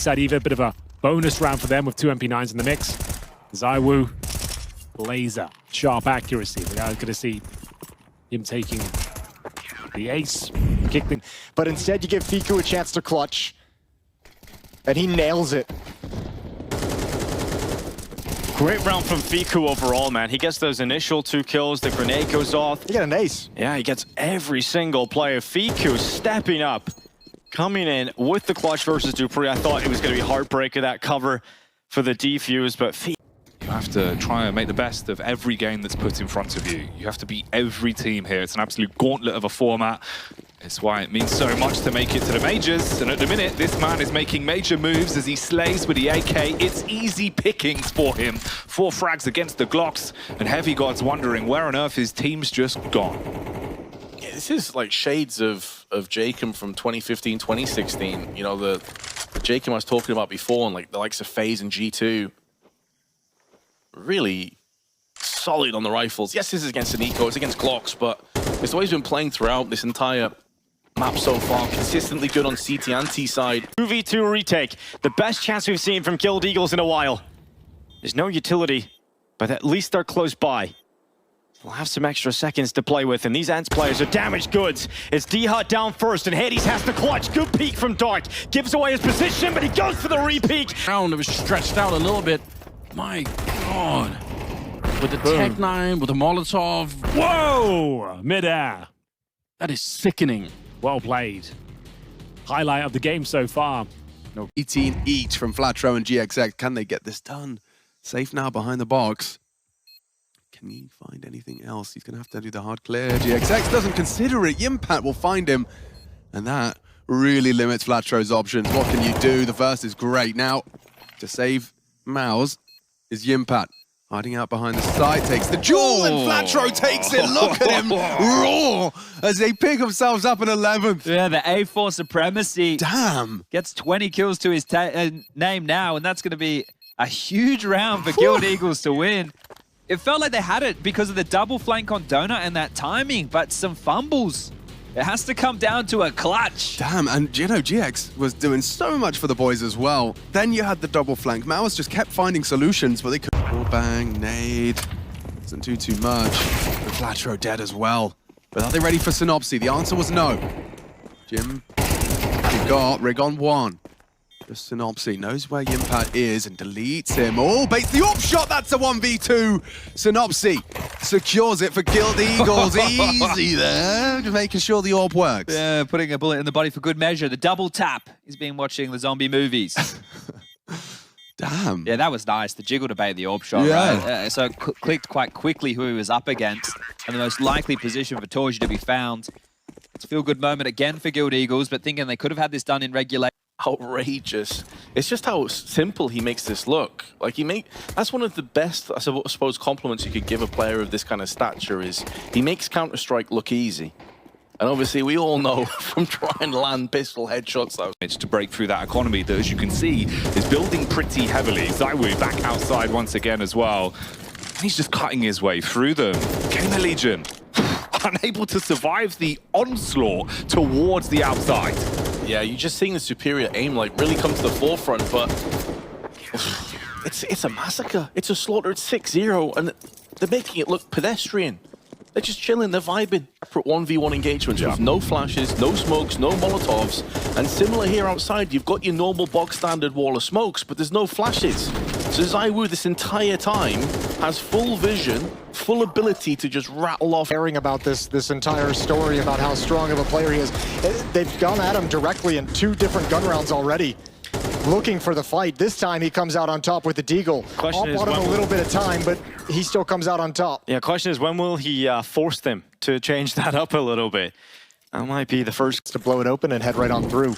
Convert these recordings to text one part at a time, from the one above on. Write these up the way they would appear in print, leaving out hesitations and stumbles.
Sadiva, a bit of a bonus round for them with 2 MP9s in the mix. ZywOo, laser, sharp accuracy. We're now going to see him taking the ace, kick the... But instead you give Fiku a chance to clutch. And he nails it. Great round from Fiku overall, man. He gets those initial 2 kills, the grenade goes off. He got an ace. Yeah, he gets every single player. Fiku stepping up, coming in with the clutch versus Dupree. I thought it was going to be Heartbreaker, that cover for the defuse, but Fiku... You have to try and make the best of every game that's put in front of you. You have to beat every team here. It's an absolute gauntlet of a format. It's why it means so much to make it to the majors. And at the minute, this man is making major moves as he slays with the AK. It's easy pickings for him. 4 frags against the Glocks. And Heavy God's wondering where on earth his team's just gone. Yeah, this is like shades of Jacob from 2015, 2016. You know, the Jacob I was talking about before, and like the likes of FaZe and G2. Really solid on the rifles. Yes, this is against an eco, it's against Glocks, but it's always been playing throughout this entire map so far. Consistently good on CT and T side. 2v2 retake. The best chance we've seen from Guild Eagles in a while. There's no utility, but at least they're close by. We'll have some extra seconds to play with, and these Ants players are damaged goods. It's D-Hut down first, and Hades has to clutch. Good peek from Dark. Gives away his position, but he goes for the re-peek. Round, it was stretched out a little bit. My God. With the Tech-9, with the Molotov. Whoa! Mid-air. That is sickening. Well played. Highlight of the game so far. 18 each from Flatro and GXX. Can they get this done? Safe now behind the box. Can he find anything else? He's going to have to do the hard clear. GXX doesn't consider it. Yimpat will find him. And that really limits Flatro's options. What can you do? The first is great. Now, to save Mouse is Yimpat. Hiding out behind the side, takes the jewel, and Flatro takes it. Look at him roar as they pick themselves up in 11th. Yeah, the A4 supremacy. Damn. Gets 20 kills to his name now, and that's going to be a huge round for Guild Eagles to win. It felt like they had it because of the double flank on Donut and that timing, but some fumbles. It has to come down to a clutch. Damn, and you know, GX was doing so much for the boys as well. Then you had the double flank. Mowers just kept finding solutions, but they could. Bang, nade. Doesn't do too much. And Flatro dead as well. But are they ready for Synopsy? The answer was no. Jim, you got Rig on 1. Just Synopsy knows where Yimpat is and deletes him. Oh, baits the op shot. That's a 1v2. Synopsy secures it for Guild Eagles. Easy there. Just making sure the AWP works. Yeah, putting a bullet in the body for good measure. The double tap. He's been watching the zombie movies. Damn. Yeah, that was nice. The jiggle to bait the AWP shot, yeah. right? So it clicked quite quickly who he was up against and the most likely position for Torji to be found. It's a feel-good moment again for Guild Eagles, but thinking they could have had this done in regulation. Outrageous. It's just how simple he makes this look. Like that's one of the best, I suppose, compliments you could give a player of this kind of stature is he makes Counter-Strike look easy. And obviously, we all know from trying to land pistol headshots that It's to break through that economy that, as you can see, is building pretty heavily. ZywOo back outside once again as well. And he's just cutting his way through them. Gamer Legion, unable to survive the onslaught towards the outside. yeah, you're just seeing the superior aim like really come to the forefront, but it's a massacre. It's a slaughter. It's 6-0, and they're making it look pedestrian. They're just chilling, they're vibing. For 1v1 engagements with no flashes, no smokes, no Molotovs. And similar here outside, you've got your normal box standard wall of smokes, but there's no flashes. So ZywOo this entire time has full vision, full ability to just rattle off. Caring about this entire story about how strong of a player he is. They've gone at him directly in 2 different gun rounds already. Looking for the fight. This time he comes out on top with the Deagle. Question is, bought him a little bit of time, but he still comes out on top. Yeah, question is, when will he force them to change that up a little bit? That might be the first. To blow it open and head right on through.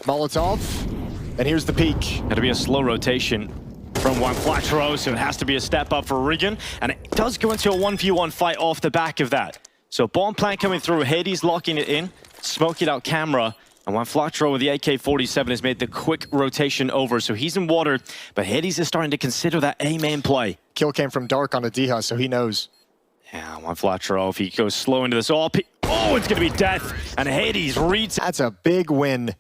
Molotov, and here's the peak. It'll be a slow rotation from one Flatro, so it has to be a step up for Rigan, and it does go into a 1v1 fight off the back of that. So bomb plant coming through, Hades locking it in, smoke it out camera, and one Flatro with the AK-47 has made the quick rotation over, so he's in water, but Hades is starting to consider that A-main play. Kill came from Dark on a D-Hut, so he knows. Yeah, one Flatro, if he goes slow into this, oh, it's gonna be death, and Hades reads. That's a big win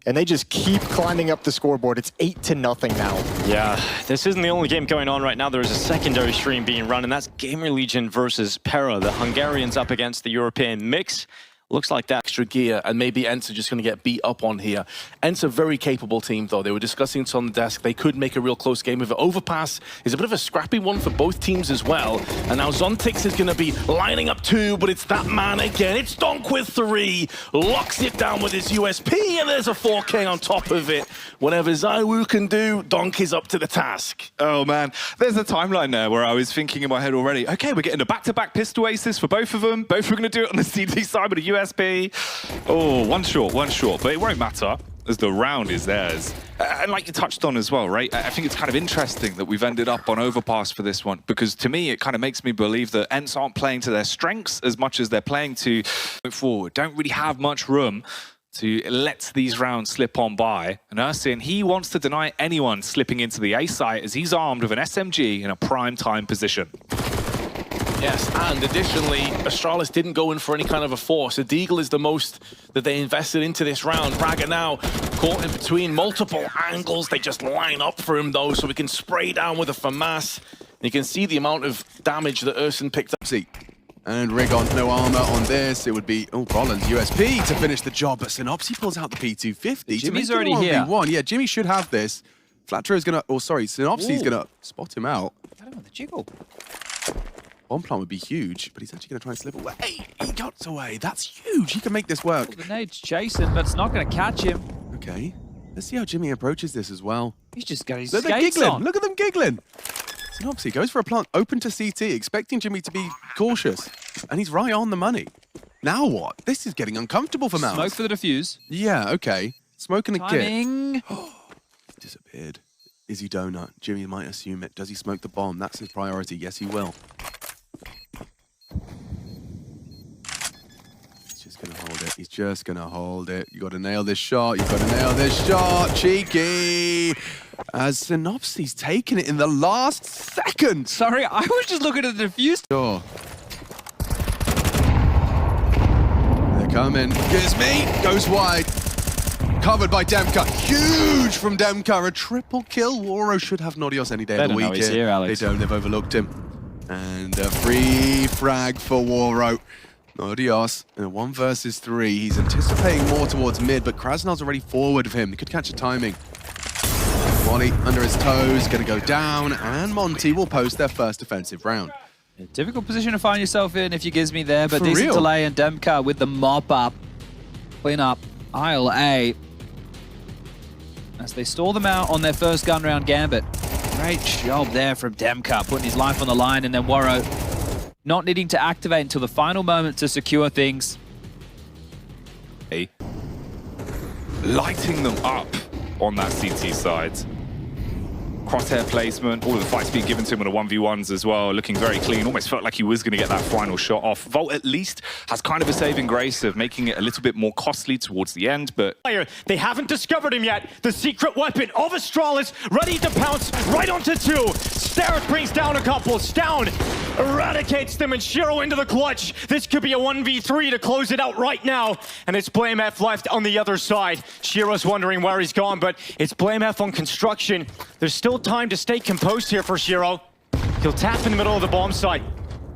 and they just keep climbing up the scoreboard. It's 8-0 now. Yeah, this isn't the only game going on right now. There is a secondary stream being run, and that's Gamer Legion versus Para. The Hungarians up against the European mix. Looks like that. Extra gear, and maybe Ents are just going to get beat up on here. Ents a very capable team, though. They were discussing it on the desk. They could make a real close game of it. Overpass is a bit of a scrappy one for both teams as well. And now Zontix is going to be lining up 2, but it's that man again. It's Donk with 3. Locks it down with his USP, and there's a 4K on top of it. Whatever ZywOo can do, Donk is up to the task. Oh man, there's a timeline there where I was thinking in my head already, okay, we're getting a back-to-back pistol aces for both of them. Both are going to do it on the CD side with a USP. Oh, one short, but it won't matter as the round is theirs. And like you touched on as well, right? I think it's kind of interesting that we've ended up on Overpass for this one, because to me, it kind of makes me believe that Ents aren't playing to their strengths as much as they're playing to move forward. Don't really have much room to let these rounds slip on by. And Ersin, he wants to deny anyone slipping into the A site as he's armed with an SMG in a prime time position. Yes, and additionally, Astralis didn't go in for any kind of a force. A Deagle is the most that they invested into this round. Braga now caught in between multiple angles. They just line up for him, though, so we can spray down with a FAMAS. You can see the amount of damage that Ersin picked up. See, and Rigon, no armor on this. It would be, Rollins USP to finish the job, but Synopsy pulls out the P250. Jimmy's already here. Yeah, Jimmy should have this. Flattero's gonna, Synopsy's gonna spot him out. Got him on the jiggle. Bomb plant would be huge, but he's actually going to try and slip away. He got away. That's huge. He can make this work. The nade's chasing, but it's not going to catch him. Okay. Let's see how Jimmy approaches this as well. He's just got his Look, they're skates giggling. on. Look at them giggling. Synopsy goes for a plant open to CT, expecting Jimmy to be cautious. And he's right on the money. Now what? This is getting uncomfortable for Mouse. Smoke for the defuse. Yeah, okay. Smoke and a kit. Timing. He's disappeared. Is he donut? Jimmy might assume it. Does he smoke the bomb? That's his priority. Yes, he will. He's just gonna hold it. You gotta nail this shot. You gotta nail this shot. Cheeky. As Synopsy's taken it in the last second. Sorry, I was just looking at the defuse. Sure. They're coming. Here's me. Goes wide. Covered by Demka. Huge from Demka. A triple kill. Woro should have Nodios any day of the week. He's here, Alex. They don't. They've overlooked him. And a free frag for Woro. Nodios in a 1 versus 3. He's anticipating more towards mid, but Krasnal's already forward of him. He could catch a timing. Wally under his toes, gonna go down, and Monty will post their first defensive round. A difficult position to find yourself in if you gives me there, but For decent real. delay, and Demka with the mop up. Clean up aisle A. As they stall them out on their first gun round gambit. Great job there from Demka, putting his life on the line, and then Woro not needing to activate until the final moment to secure things. Lighting them up on that CT side. Crosshair placement, all of the fights being given to him on the 1v1s as well, looking very clean. Almost felt like he was going to get that final shot off. Volt at least has kind of a saving grace of making it a little bit more costly towards the end, but... They haven't discovered him yet. The secret weapon of Astralis ready to pounce right onto 2. Starrett brings down a couple. Down eradicates them, and Shiro into the clutch. This could be a 1v3 to close it out right now. And it's BlameF left on the other side. Shiro's wondering where he's gone, but it's BlameF on construction. There's still time to stay composed here for Shiro. He'll tap in the middle of the bomb site.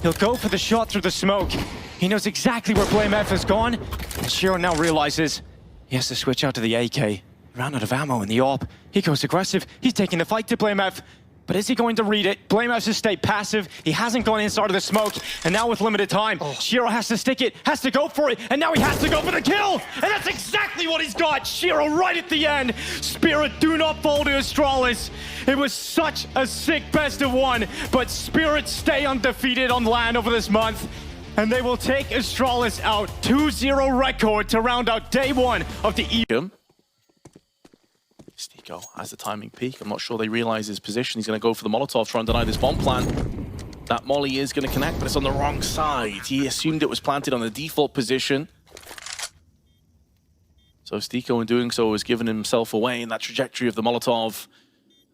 He'll go for the shot through the smoke. He knows exactly where BlameF has gone. And Shiro now realizes he has to switch out to the AK. He ran out of ammo in the AWP. He goes aggressive. He's taking the fight to BlameF. But is he going to read it? BlameF has stayed passive. He hasn't gone inside of the smoke. And now with limited time, Shiro has to stick it, has to go for it. And now he has to go for the kill. And that's exactly what he's got. Shiro right at the end. Spirit, do not fall to Astralis. It was such a sick best of 1. But Spirit stay undefeated on land over this month. And they will take Astralis out. 2-0 record to round out day 1 of the E. Stiko has the timing peak. I'm not sure they realize his position. He's going to go for the Molotov, try and deny this bomb plant. That molly is going to connect, but it's on the wrong side. He assumed it was planted on the default position. So Stiko, in doing so, has given himself away in that trajectory of the Molotov.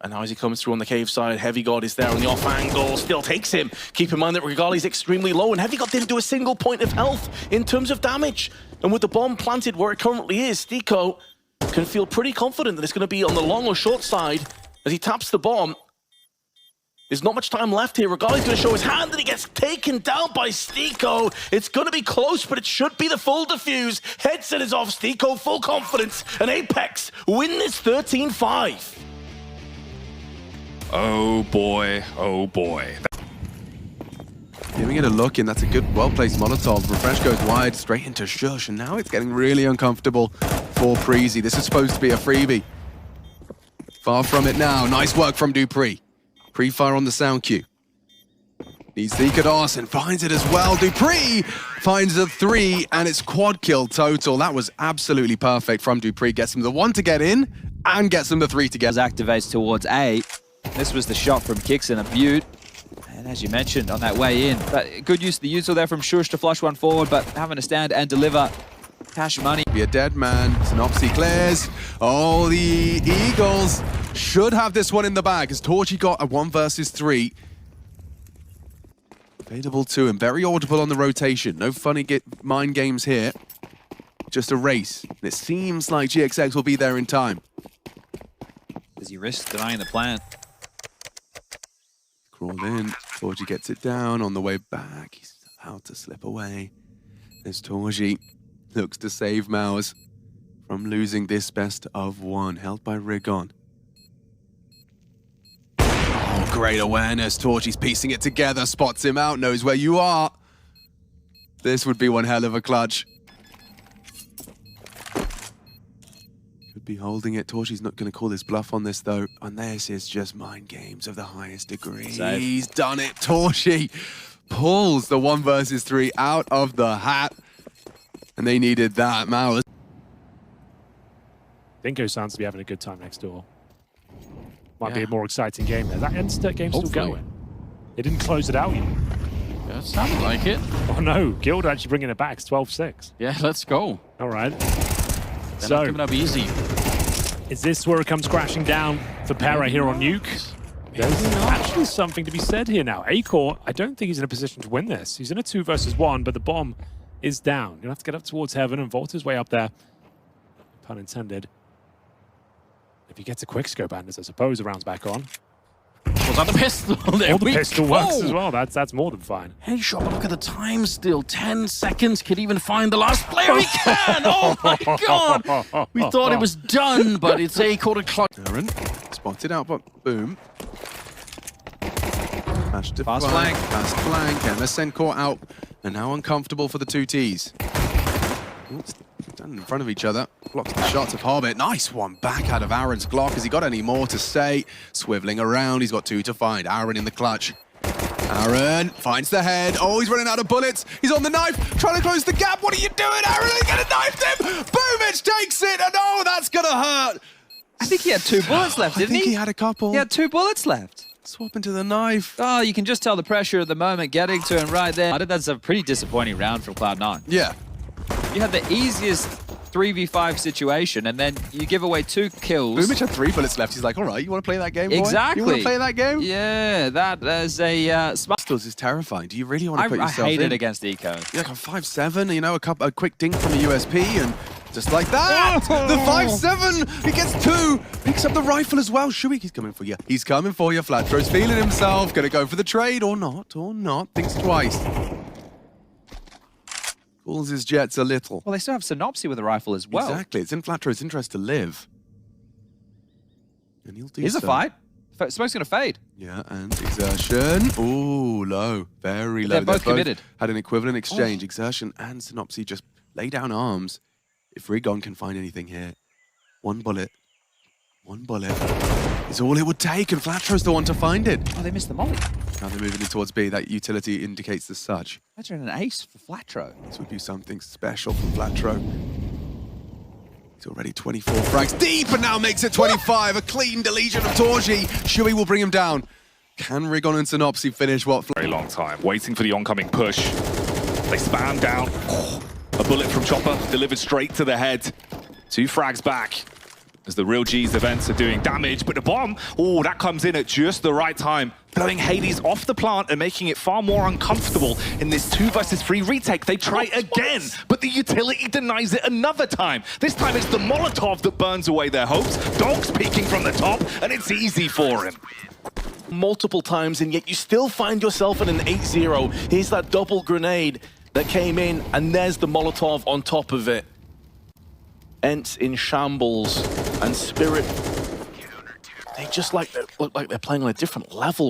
And now as he comes through on the cave side, Heavy God is there on the off angle, still takes him. Keep in mind that Regali's extremely low, and Heavy God didn't do a single point of health in terms of damage. And with the bomb planted where it currently is, Stiko can feel pretty confident that it's going to be on the long or short side as he taps the bomb. There's not much time left here. Regardless, going to show his hand, and he gets taken down by Stiko. It's going to be close, but it should be the full defuse. Headset is off. Stiko full confidence, and Apex win this 13-5. Oh boy, oh boy. Giving it a look in, that's a good, well-placed Molotov. Refresh goes wide, straight into Shush, and now it's getting really uncomfortable for Preezy. This is supposed to be a freebie. Far from it now. Nice work from Dupree. Pre-fire on the sound cue. Needs the Ikados and finds it as well. Dupree finds a 3, and it's quad kill total. That was absolutely perfect from Dupree. Gets him the 1 to get in, and gets him the 3 to get. Activates towards A. This was the shot from Kixon and Butte. And as you mentioned, on that way in, but good use of the util there from Shush to flush one forward, but having to stand and deliver cash money. Be a dead man. Synopsy clears. Oh, the Eagles should have this one in the bag as Torchy got a 1 versus 3. Available to him. Very audible on the rotation. No funny mind games here. Just a race. And it seems like GXX will be there in time. Does he risk denying the plant? Crawl in. Torchy gets it down on the way back. He's about to slip away. There's Torchy. Looks to save Maus from losing this best of 1. Held by Rigon. Oh, great awareness. Torchy's piecing it together. Spots him out. Knows where you are. This would be one hell of a clutch. Could be holding it. Torchy's not going to call this bluff on this, though. And this is just mind games of the highest degree. Save. He's done it. Torchy pulls the 1 versus 3 out of the hat. And they needed that. Maus. Dinko sounds to be having a good time next door. Might be a more exciting game there. That game's still going. They didn't close it out yet. Yeah, it sounded like it. Oh no, Guild are actually bringing it back. It's 12-6. Yeah, let's go. All right. They're So, not giving up easy. is this where it comes crashing down for Para here on Nuke? There's actually something to be said here now. Acor, I don't think he's in a position to win this. He's in a 2 versus 1, but the bomb is down. You'll have to get up towards heaven and vault his way up there. Pun intended. If he gets a quick scope, Anders, I suppose the round's back on. Was that the pistol? There Or the we pistol go. works as well. That's more than fine. Headshot, but look at the time still. 10 seconds. Could even find the last player he can. Oh my god. We thought it was done, but it's Acor to clutch. Aaron spotted out, but boom. Flash to Fast flank. Fast flank. MSN caught out. And now uncomfortable for the 2 Ts. Standing in front of each other. Blocks the shots of Hobbit. Nice one back out of Aaron's Glock. Has he got any more to say? Swiveling around. He's got 2 to find. Aaron in the clutch. Aaron finds the head. Oh, he's running out of bullets. He's on the knife. Trying to close the gap. What are you doing, Aaron? He's going to knife him. Boomich takes it. And oh, that's going to hurt. I think he had 2 bullets left, didn't I think he had a couple. He had 2 bullets left. Swap into the knife. Oh, you can just tell the pressure at the moment getting to him right there. I think that's a pretty disappointing round from Cloud9. Yeah. You had the easiest 3v5 situation, and then you give away 2 kills. Boomich had 3 bullets left. He's like, all right, you want to play that game, boy? Exactly. You want to play that game? Yeah, that is a smart. Pistols is terrifying. Do you really want to put I yourself hate in? it against Eco. Yeah, like a 5-7, you know, a quick dink from a USP, and just like that, the 5-7, he gets 2, picks up the rifle as well. Shuik, he's coming for you. He's coming for you. Flatro's feeling himself, gonna go for the trade or not, thinks twice. Cools his jets a little. Well, they still have Synopsy with a rifle as well. Exactly, it's in Flatro's interest to live. And he'll do Here's so. a fight. Smoke's gonna fade. Yeah, and exertion. Ooh, low. Very low. They're both committed. Had an equivalent exchange. Exertion and Synopsy just lay down arms. If Rigon can find anything here. 1 bullet. 1 bullet is all it would take, and Flatro's the one to find it. Oh, they missed the molly. Now they're moving in towards B. That utility indicates as such. Imagine an ace for Flatro. This would be something special from Flatro. He's already 24 frags deep and now makes it 25. A clean deletion of Torji. Shui will bring him down. Can Rigon and Synopsy finish what? Very long time, waiting for the oncoming push. They spam down. A bullet from Chopper delivered straight to the head. 2 frags back as the real G's events are doing damage, but the bomb, oh, that comes in at just the right time. blowing Hades off the plant and making it far more uncomfortable in this 2 versus 3 retake. They try again, but the utility denies it another time. This time it's the Molotov that burns away their hopes. Dog's peeking from the top, and it's easy for him. Multiple times, and yet you still find yourself in an 8-0. Here's that double grenade that came in, and there's the Molotov on top of it. Ents in shambles, and Spirit, they just look like they're playing on a different level.